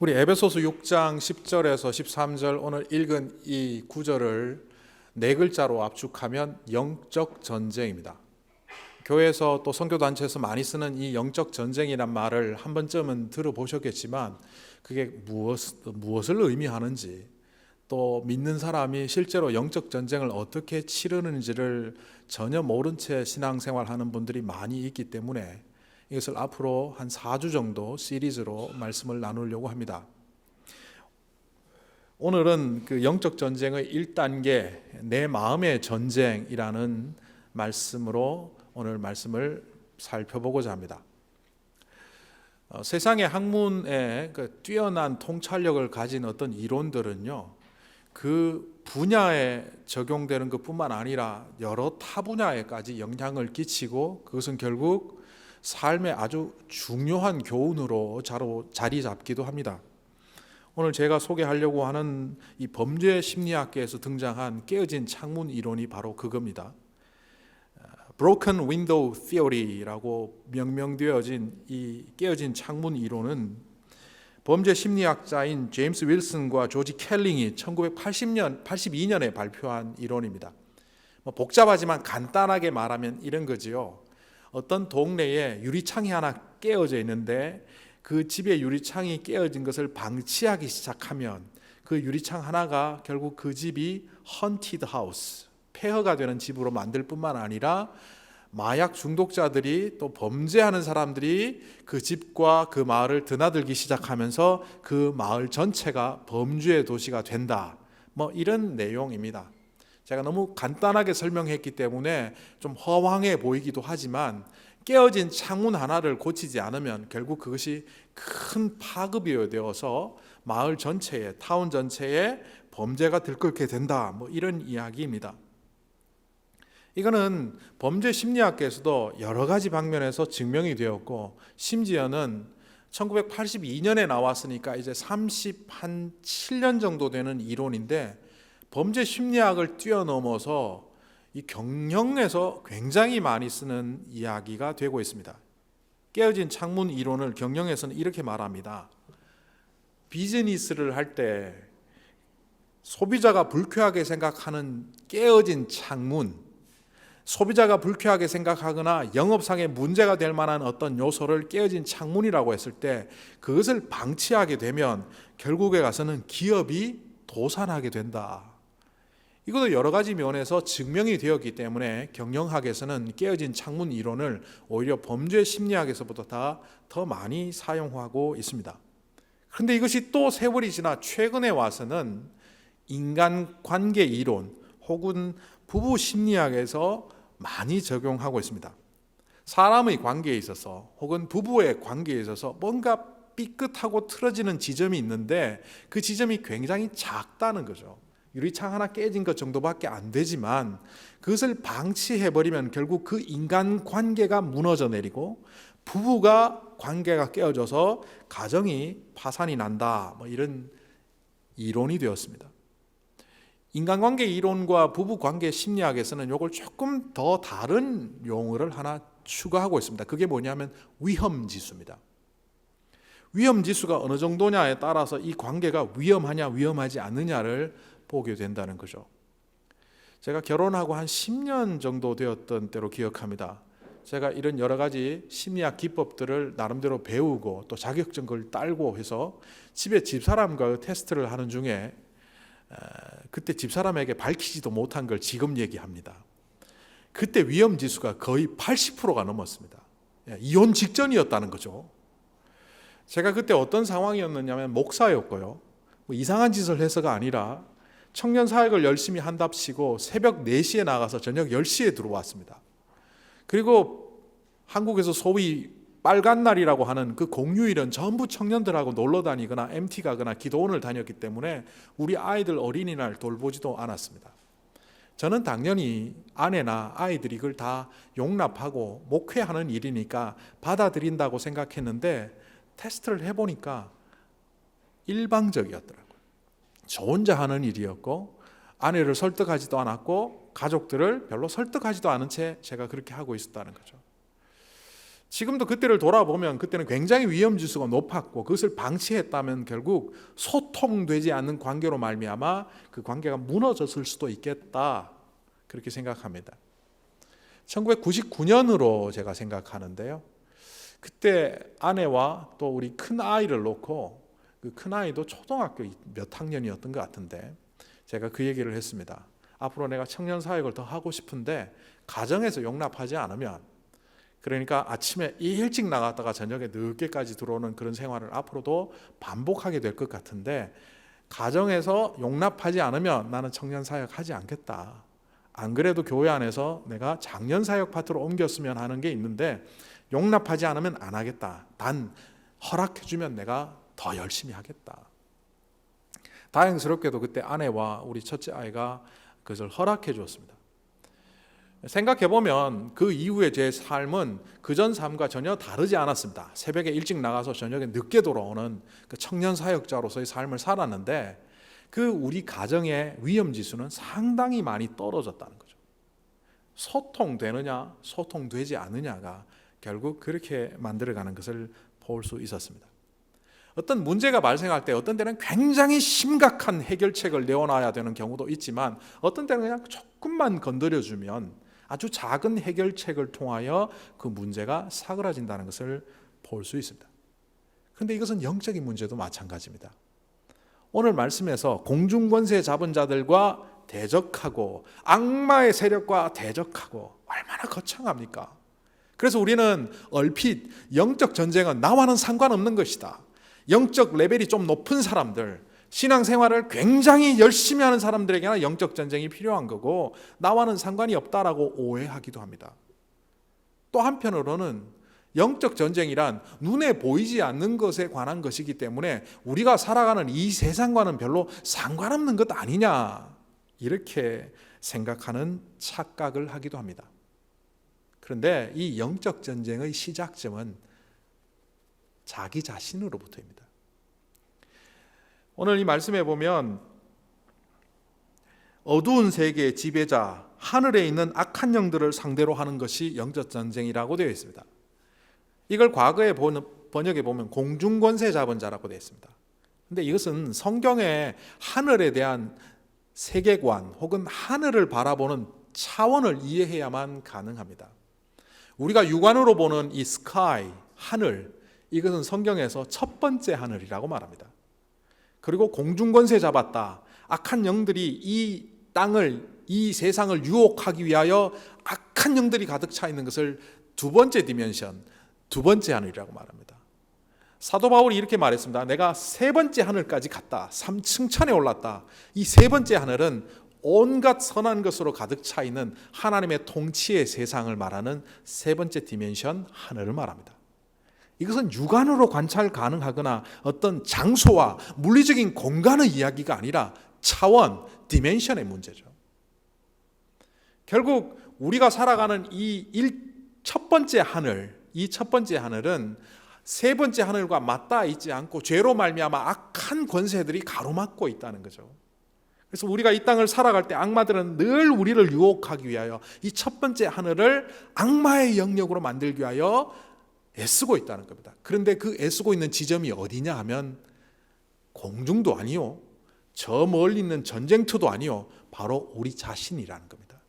우리 에베소서 6장 10절에서 13절 오늘 읽은 이 구절을 네 글자로 압축하면 영적 전쟁입니다. 교회에서 또 선교단체에서 많이 쓰는 이 영적 전쟁이란 말을 한 번쯤은 들어보셨겠지만 그게 무엇을 의미하는지, 또 믿는 사람이 실제로 영적 전쟁을 어떻게 치르는지를 전혀 모른 채 신앙생활하는 분들이 많이 있기 때문에 이것을 앞으로 한 4주 정도 시리즈로 말씀을 나누려고 합니다. 오늘은 그 영적 전쟁의 1단계 내 마음의 전쟁이라는 말씀으로 오늘 말씀을 살펴보고자 합니다. 세상의 학문에 뛰어난 통찰력을 가진 어떤 이론들은요, 그 분야에 적용되는 것뿐만 아니라 여러 타 분야에까지 영향을 끼치고 그것은 결국 삶의 아주 중요한 교훈으로 자리 잡기도 합니다. 오늘 제가 소개하려고 하는 이 범죄 심리학계에서 등장한 깨어진 창문 이론이 바로 그겁니다. Broken Window Theory라고 명명되어진 이 깨어진 창문 이론은 범죄 심리학자인 제임스 윌슨과 조지 켈링이 1982년에 발표한 이론입니다. 복잡하지만 간단하게 말하면 이런 거지요. 어떤 동네에 유리창이 하나 깨어져 있는데 그 집의 유리창이 깨어진 것을 방치하기 시작하면 그 유리창 하나가 결국 그 집이 헌티드 하우스, 폐허가 되는 집으로 만들 뿐만 아니라 마약 중독자들이 또 범죄하는 사람들이 그 집과 그 마을을 드나들기 시작하면서 그 마을 전체가 범죄의 도시가 된다. 이런 내용입니다. 제가 너무 간단하게 설명했기 때문에 좀 허황해 보이기도 하지만 깨어진 창문 하나를 고치지 않으면 결국 그것이 큰 파급이 되어서 마을 전체에, 타운 전체에 범죄가 들끓게 된다. 이런 이야기입니다. 이거는 범죄 심리학계에서도 여러 가지 방면에서 증명이 되었고, 심지어는 1982년에 나왔으니까 이제 37년 정도 되는 이론인데, 범죄 심리학을 뛰어넘어서 이 경영에서 굉장히 많이 쓰는 이야기가 되고 있습니다. 깨어진 창문 이론을 경영에서는 이렇게 말합니다. 비즈니스를 할 때 소비자가 불쾌하게 생각하는 깨어진 창문, 소비자가 불쾌하게 생각하거나 영업상의 문제가 될 만한 어떤 요소를 깨어진 창문이라고 했을 때 그것을 방치하게 되면 결국에 가서는 기업이 도산하게 된다. 이것도 여러 가지 면에서 증명이 되었기 때문에 경영학에서는 깨어진 창문 이론을 오히려 범죄 심리학에서보다 더 많이 사용하고 있습니다. 그런데 이것이 또 세월이 지나 최근에 와서는 인간관계 이론 혹은 부부 심리학에서 많이 적용하고 있습니다. 사람의 관계에 있어서 혹은 부부의 관계에 있어서 뭔가 삐끗하고 틀어지는 지점이 있는데 그 지점이 굉장히 작다는 거죠. 유리창 하나 깨진 것 정도밖에 안 되지만 그것을 방치해버리면 결국 그 인간관계가 무너져 내리고 부부가 관계가 깨어져서 가정이 파산이 난다. 이런 이론이 되었습니다. 인간관계 이론과 부부관계 심리학에서는 이걸 조금 더 다른 용어를 하나 추가하고 있습니다. 그게 뭐냐면 위험지수입니다. 위험지수가 어느 정도냐에 따라서 이 관계가 위험하냐 위험하지 않느냐를 보게 된다는 거죠. 제가 결혼하고 한 10년 정도 되었던 때로 기억합니다. 제가 이런 여러 가지 심리학 기법들을 나름대로 배우고 또 자격증을 딸고 해서 집에 집사람과 테스트를 하는 중에 그때 집사람에게 밝히지도 못한 걸 지금 얘기합니다. 그때 위험지수가 거의 80%가 넘었습니다. 이혼 직전이었다는 거죠. 제가 그때 어떤 상황이었느냐면 목사였고요. 이상한 짓을 해서가 아니라 청년 사역을 열심히 한답시고 새벽 4시에 나가서 저녁 10시에 들어왔습니다. 그리고 한국에서 소위 빨간 날이라고 하는 그 공휴일은 전부 청년들하고 놀러 다니거나 MT 가거나 기도원을 다녔기 때문에 우리 아이들 어린이날 돌보지도 않았습니다. 저는 당연히 아내나 아이들이 그걸 다 용납하고 목회하는 일이니까 받아들인다고 생각했는데 테스트를 해보니까 일방적이었더라고요. 저 혼자 하는 일이었고 아내를 설득하지도 않았고 가족들을 별로 설득하지도 않은 채 제가 그렇게 하고 있었다는 거죠. 지금도 그때를 돌아보면 그때는 굉장히 위험 지수가 높았고 그것을 방치했다면 결국 소통되지 않는 관계로 말미암아 그 관계가 무너졌을 수도 있겠다, 그렇게 생각합니다. 1999년으로 제가 생각하는데요. 그때 아내와 또 우리 큰 아이를 놓고, 그 큰 아이도 초등학교 몇 학년이었던 것 같은데 제가 그 얘기를 했습니다. 앞으로 내가 청년 사역을 더 하고 싶은데 가정에서 용납하지 않으면, 그러니까 아침에 일찍 나갔다가 저녁에 늦게까지 들어오는 그런 생활을 앞으로도 반복하게 될 것 같은데 가정에서 용납하지 않으면 나는 청년 사역 하지 않겠다. 안 그래도 교회 안에서 내가 장년 사역 파트로 옮겼으면 하는 게 있는데 용납하지 않으면 안 하겠다. 단 허락해주면 내가 더 열심히 하겠다. 다행스럽게도 그때 아내와 우리 첫째 아이가 그것을 허락해 주었습니다. 생각해보면 그 이후에 제 삶은 그전 삶과 전혀 다르지 않았습니다. 새벽에 일찍 나가서 저녁에 늦게 돌아오는 그 청년 사역자로서의 삶을 살았는데 그 우리 가정의 위험 지수는 상당히 많이 떨어졌다는 거죠. 소통되느냐 소통되지 않느냐가 결국 그렇게 만들어가는 것을 볼 수 있었습니다. 어떤 문제가 발생할 때 어떤 때는 굉장히 심각한 해결책을 내어놔야 되는 경우도 있지만 어떤 때는 그냥 조금만 건드려주면 아주 작은 해결책을 통하여 그 문제가 사그라진다는 것을 볼 수 있습니다. 그런데 이것은 영적인 문제도 마찬가지입니다. 오늘 말씀에서 공중권세 잡은 자들과 대적하고 악마의 세력과 대적하고 얼마나 거창합니까? 그래서 우리는 얼핏 영적 전쟁은 나와는 상관없는 것이다. 영적 레벨이 좀 높은 사람들, 신앙생활을 굉장히 열심히 하는 사람들에게는 영적 전쟁이 필요한 거고 나와는 상관이 없다라고 오해하기도 합니다. 또 한편으로는 영적 전쟁이란 눈에 보이지 않는 것에 관한 것이기 때문에 우리가 살아가는 이 세상과는 별로 상관없는 것 아니냐, 이렇게 생각하는 착각을 하기도 합니다. 그런데 이 영적 전쟁의 시작점은 자기 자신으로부터입니다. 오늘 이 말씀에 보면 어두운 세계의 지배자, 하늘에 있는 악한 영들을 상대로 하는 것이 영적 전쟁이라고 되어 있습니다. 이걸 과거에 번역에 보면 공중권세 잡은 자라고 되어 있습니다. 그런데 이것은 성경의 하늘에 대한 세계관 혹은 하늘을 바라보는 차원을 이해해야만 가능합니다. 우리가 육안으로 보는 이 스카이, 하늘, 이것은 성경에서 첫 번째 하늘이라고 말합니다. 그리고 공중권세 잡았다. 악한 영들이 이 땅을, 이 세상을 유혹하기 위하여 악한 영들이 가득 차 있는 것을 두 번째 디멘션, 두 번째 하늘이라고 말합니다. 사도 바울이 이렇게 말했습니다. 내가 세 번째 하늘까지 갔다. 3층천에 올랐다. 이 세 번째 하늘은 온갖 선한 것으로 가득 차 있는 하나님의 통치의 세상을 말하는 세 번째 디멘션 하늘을 말합니다. 이것은 육안으로 관찰 가능하거나 어떤 장소와 물리적인 공간의 이야기가 아니라 차원, 디멘션의 문제죠. 결국 우리가 살아가는 첫 번째 하늘, 이 첫 번째 하늘은 세 번째 하늘과 맞닿아 있지 않고 죄로 말미암아 악한 권세들이 가로막고 있다는 거죠. 그래서 우리가 이 땅을 살아갈 때 악마들은 늘 우리를 유혹하기 위하여 이 첫 번째 하늘을 악마의 영역으로 만들기 위하여 애쓰고 있다는 겁니다. 그런데 그 애쓰고 있는 지점이 어디냐 하면 공중도 아니요, 저 멀리 있는 전쟁터도 아니요, 바로 우리 자신이라는 겁니다.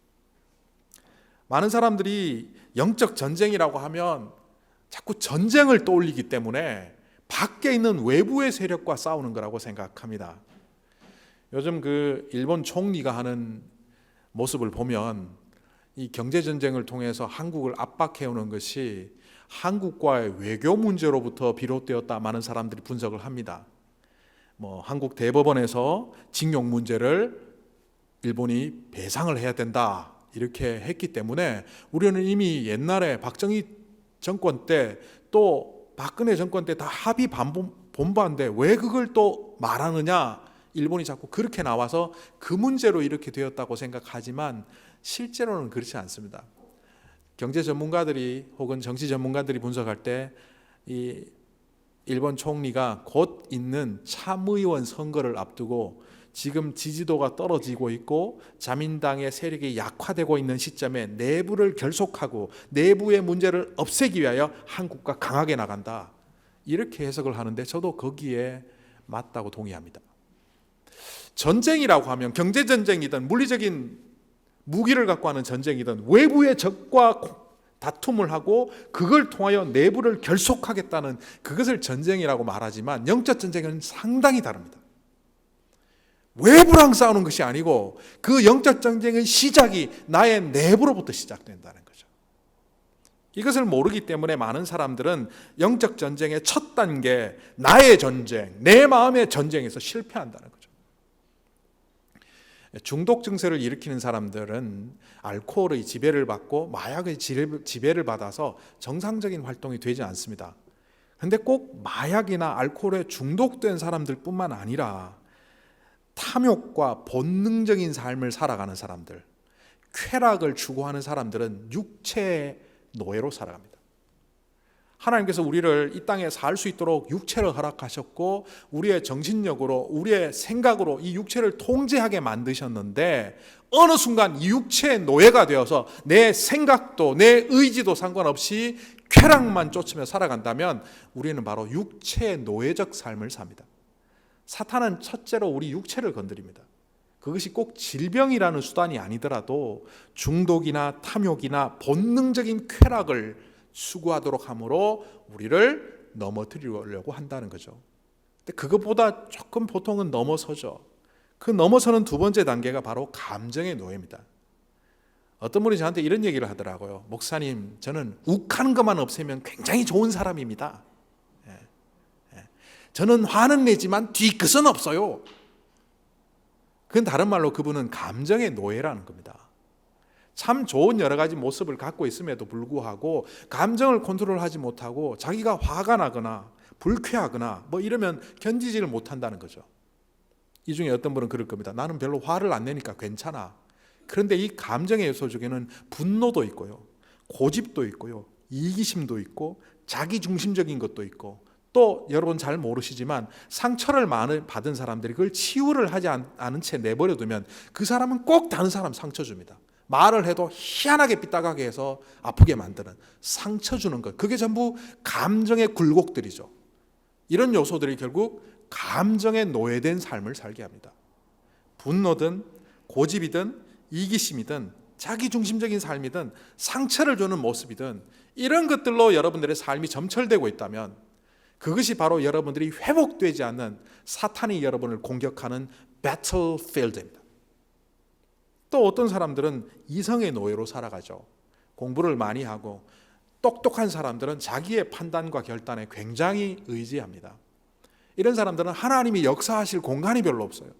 많은 사람들이 영적 전쟁이라고 하면 자꾸 전쟁을 떠올리기 때문에 밖에 있는 외부의 세력과 싸우는 거라고 생각합니다. 요즘 그 일본 총리가 하는 모습을 보면 이 경제 전쟁을 통해서 한국을 압박해오는 것이 한국과의 외교 문제로부터 비롯되었다, 많은 사람들이 분석을 합니다. 한국 대법원에서 징용 문제를 일본이 배상을 해야 된다 이렇게 했기 때문에 우리는 이미 옛날에 박정희 정권 때 또 박근혜 정권 때 다 합의 본반인데 왜 그걸 또 말하느냐, 일본이 자꾸 그렇게 나와서 그 문제로 이렇게 되었다고 생각하지만 실제로는 그렇지 않습니다. 경제 전문가들이 혹은 정치 전문가들이 분석할 때 이 일본 총리가 곧 있는 참의원 선거를 앞두고 지금 지지도가 떨어지고 있고 자민당의 세력이 약화되고 있는 시점에 내부를 결속하고 내부의 문제를 없애기 위하여 한국과 강하게 나간다. 이렇게 해석을 하는데 저도 거기에 맞다고 동의합니다. 전쟁이라고 하면 경제전쟁이든 물리적인 무기를 갖고 하는 전쟁이든 외부의 적과 다툼을 하고 그걸 통하여 내부를 결속하겠다는 그것을 전쟁이라고 말하지만 영적 전쟁은 상당히 다릅니다. 외부랑 싸우는 것이 아니고 그 영적 전쟁의 시작이 나의 내부로부터 시작된다는 거죠. 이것을 모르기 때문에 많은 사람들은 영적 전쟁의 첫 단계, 나의 전쟁, 내 마음의 전쟁에서 실패한다는 거죠. 중독 증세를 일으키는 사람들은 알코올의 지배를 받고 마약의 지배를 받아서 정상적인 활동이 되지 않습니다. 그런데 꼭 마약이나 알코올에 중독된 사람들뿐만 아니라 탐욕과 본능적인 삶을 살아가는 사람들, 쾌락을 추구하는 사람들은 육체의 노예로 살아갑니다. 하나님께서 우리를 이 땅에 살 수 있도록 육체를 허락하셨고 우리의 정신력으로 우리의 생각으로 이 육체를 통제하게 만드셨는데 어느 순간 이 육체의 노예가 되어서 내 생각도 내 의지도 상관없이 쾌락만 쫓으며 살아간다면 우리는 바로 육체의 노예적 삶을 삽니다. 사탄은 첫째로 우리 육체를 건드립니다. 그것이 꼭 질병이라는 수단이 아니더라도 중독이나 탐욕이나 본능적인 쾌락을 추구하도록 함으로 우리를 넘어뜨리려고 한다는 거죠. 근데 그것보다 조금 보통은 넘어서죠. 그 넘어서는 두 번째 단계가 바로 감정의 노예입니다. 어떤 분이 저한테 이런 얘기를 하더라고요. 목사님, 저는 욱하는 것만 없애면 굉장히 좋은 사람입니다. 저는 화는 내지만 뒤끝은 없어요. 그건 다른 말로 그분은 감정의 노예라는 겁니다. 참 좋은 여러 가지 모습을 갖고 있음에도 불구하고 감정을 컨트롤하지 못하고 자기가 화가 나거나 불쾌하거나 뭐 이러면 견디지를 못한다는 거죠. 이 중에 어떤 분은 그럴 겁니다. 나는 별로 화를 안 내니까 괜찮아. 그런데 이 감정의 요소 중에는 분노도 있고요, 고집도 있고요, 이기심도 있고 자기중심적인 것도 있고 또 여러분 잘 모르시지만 상처를 받은 사람들이 그걸 치유를 하지 않은 채 내버려 두면 그 사람은 꼭 다른 사람 상처 줍니다. 말을 해도 희한하게 삐딱하게 해서 아프게 만드는, 상처 주는 것, 그게 전부 감정의 굴곡들이죠. 이런 요소들이 결국 감정에 노예된 삶을 살게 합니다. 분노든 고집이든 이기심이든 자기중심적인 삶이든 상처를 주는 모습이든 이런 것들로 여러분들의 삶이 점철되고 있다면 그것이 바로 여러분들이 회복되지 않는 사탄이 여러분을 공격하는 배틀필드입니다. 또 어떤 사람들은 이성의 노예로 살아가죠. 공부를 많이 하고 똑똑한 사람들은 자기의 판단과 결단에 굉장히 의지합니다. 이런 사람들은 하나님이 역사하실 공간이 별로 없어요.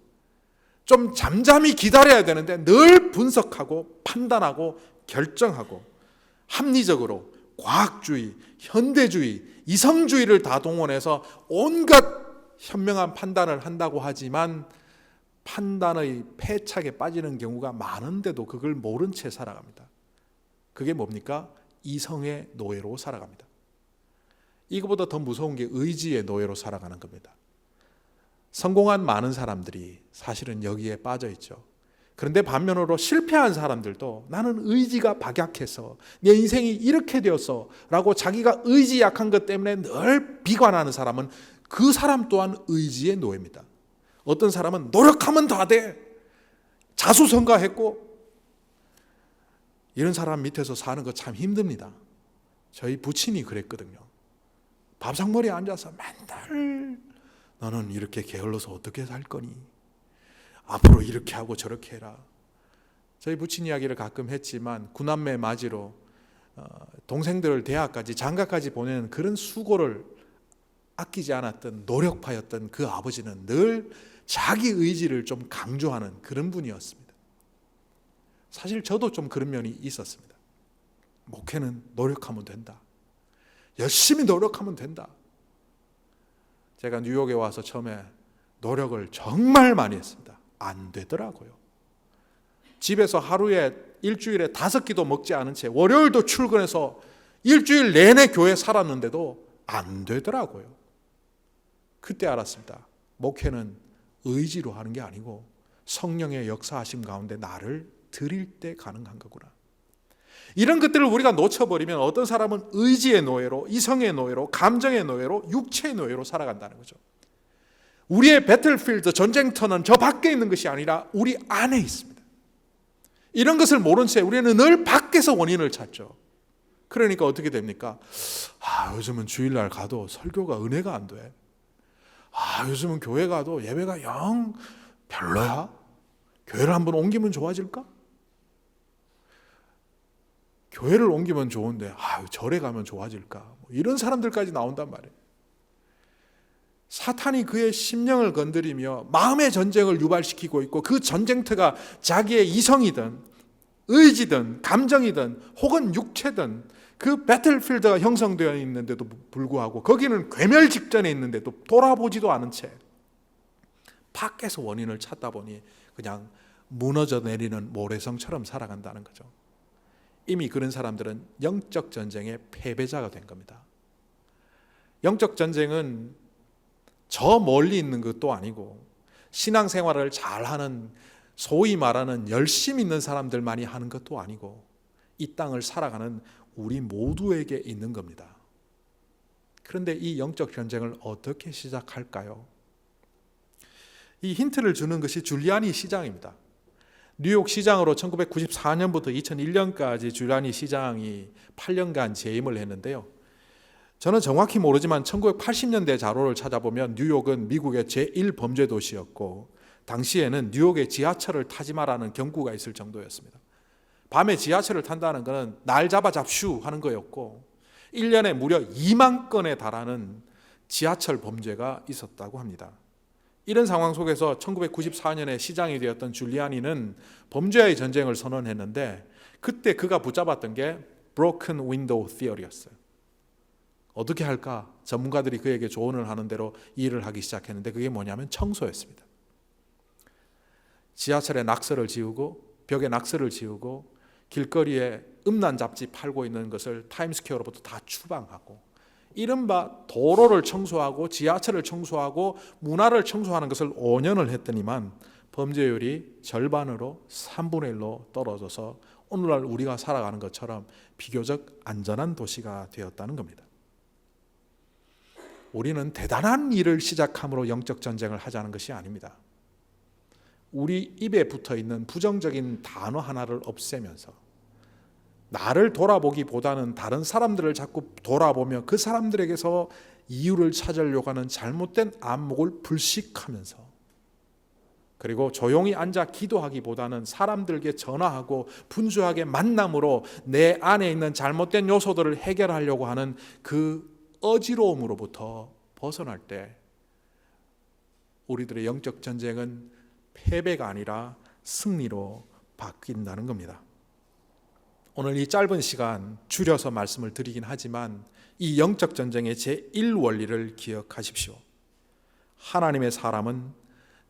좀 잠잠히 기다려야 되는데 늘 분석하고 판단하고 결정하고 합리적으로 과학주의, 현대주의, 이성주의를 다 동원해서 온갖 현명한 판단을 한다고 하지만 판단의 패착에 빠지는 경우가 많은데도 그걸 모른 채 살아갑니다. 그게 뭡니까? 이성의 노예로 살아갑니다. 이거보다 더 무서운 게 의지의 노예로 살아가는 겁니다. 성공한 많은 사람들이 사실은 여기에 빠져 있죠. 그런데 반면으로 실패한 사람들도 나는 의지가 박약해서 내 인생이 이렇게 되었어 라고 자기가 의지 약한 것 때문에 늘 비관하는 사람은 그 사람 또한 의지의 노예입니다. 어떤 사람은 노력하면 다 돼, 자수성가했고, 이런 사람 밑에서 사는 거 참 힘듭니다. 저희 부친이 그랬거든요. 밥상머리에 앉아서 맨날 너는 이렇게 게을러서 어떻게 살 거니? 앞으로 이렇게 하고 저렇게 해라. 저희 부친 이야기를 가끔 했지만 구남매 맞이로 동생들을 대학까지 장가까지 보내는 그런 수고를 아끼지 않았던 노력파였던 그 아버지는 늘 자기 의지를 좀 강조하는 그런 분이었습니다. 사실 저도 좀 그런 면이 있었습니다. 목회는 노력하면 된다. 열심히 노력하면 된다. 제가 뉴욕에 와서 처음에 노력을 정말 많이 했습니다. 안 되더라고요. 집에서 하루에 일주일에 5끼도 먹지 않은 채 월요일도 출근해서 일주일 내내 교회 살았는데도 안 되더라고요. 그때 알았습니다. 목회는 의지로 하는 게 아니고 성령의 역사하심 가운데 나를 드릴 때 가능한 거구나. 이런 것들을 우리가 놓쳐버리면 어떤 사람은 의지의 노예로, 이성의 노예로, 감정의 노예로, 육체의 노예로 살아간다는 거죠. 우리의 배틀필드, 전쟁터는 저 밖에 있는 것이 아니라 우리 안에 있습니다. 이런 것을 모른 채 우리는 늘 밖에서 원인을 찾죠. 그러니까 어떻게 됩니까? 요즘은 주일날 가도 설교가 은혜가 안 돼. 요즘은 교회 가도 예배가 영 별로야. 교회를 한번 옮기면 좋아질까? 교회를 옮기면 좋은데 절에 가면 좋아질까? 이런 사람들까지 나온단 말이에요. 사탄이 그의 심령을 건드리며 마음의 전쟁을 유발시키고 있고, 그 전쟁터가 자기의 이성이든 의지든 감정이든 혹은 육체든 그 배틀필드가 형성되어 있는데도 불구하고 거기는 괴멸 직전에 있는데도 돌아보지도 않은 채 밖에서 원인을 찾다 보니 그냥 무너져 내리는 모래성처럼 살아간다는 거죠. 이미 그런 사람들은 영적 전쟁의 패배자가 된 겁니다. 영적 전쟁은 저 멀리 있는 것도 아니고 신앙생활을 잘하는, 소위 말하는 열심 있는 사람들만이 하는 것도 아니고 이 땅을 살아가는 우리 모두에게 있는 겁니다. 그런데 이 영적 전쟁을 어떻게 시작할까요? 이 힌트를 주는 것이 줄리아니 시장입니다. 뉴욕 시장으로 1994년부터 2001년까지 줄리아니 시장이 8년간 재임을 했는데요. 저는 정확히 모르지만 1980년대 자료를 찾아보면 뉴욕은 미국의 제1범죄 도시였고, 당시에는 뉴욕의 지하철을 타지 마라는 경고가 있을 정도였습니다. 밤에 지하철을 탄다는 것은 날 잡아 잡슈 하는 거였고, 1년에 무려 2만 건에 달하는 지하철 범죄가 있었다고 합니다. 이런 상황 속에서 1994년에 시장이 되었던 줄리아니는 범죄와의 전쟁을 선언했는데, 그때 그가 붙잡았던 게 Broken Window Theory였어요. 어떻게 할까? 전문가들이 그에게 조언을 하는 대로 일을 하기 시작했는데, 그게 뭐냐면 청소였습니다. 지하철에 낙서를 지우고 벽에 낙서를 지우고 길거리에 음란 잡지 팔고 있는 것을 타임스퀘어로부터 다 추방하고, 이른바 도로를 청소하고 지하철을 청소하고 문화를 청소하는 것을 5년을 했더니만 범죄율이 절반으로 3분의 1로 떨어져서 오늘날 우리가 살아가는 것처럼 비교적 안전한 도시가 되었다는 겁니다. 우리는 대단한 일을 시작함으로 영적 전쟁을 하자는 것이 아닙니다. 우리 입에 붙어있는 부정적인 단어 하나를 없애면서 나를 돌아보기보다는 다른 사람들을 자꾸 돌아보며 그 사람들에게서 이유를 찾으려고 하는 잘못된 안목을 불식하면서, 그리고 조용히 앉아 기도하기보다는 사람들에게 전화하고 분주하게 만남으로 내 안에 있는 잘못된 요소들을 해결하려고 하는 그 어지러움으로부터 벗어날 때 우리들의 영적 전쟁은 패배가 아니라 승리로 바뀐다는 겁니다. 오늘 이 짧은 시간 줄여서 말씀을 드리긴 하지만 이 영적 전쟁의 제1원리를 기억하십시오. 하나님의 사람은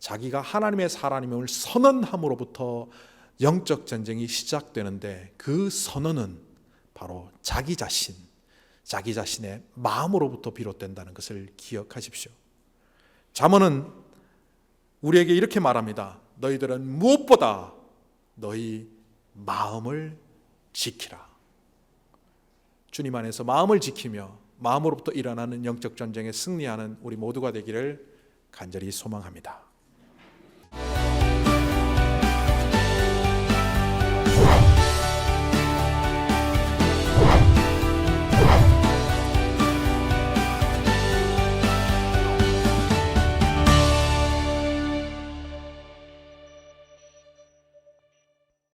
자기가 하나님의 사람임을 선언함으로부터 영적 전쟁이 시작되는데, 그 선언은 바로 자기 자신의 마음으로부터 비롯된다는 것을 기억하십시오. 잠언은 우리에게 이렇게 말합니다. 너희들은 무엇보다 너희 마음을 지키라. 주님 안에서 마음을 지키며 마음으로부터 일어나는 영적 전쟁에 승리하는 우리 모두가 되기를 간절히 소망합니다.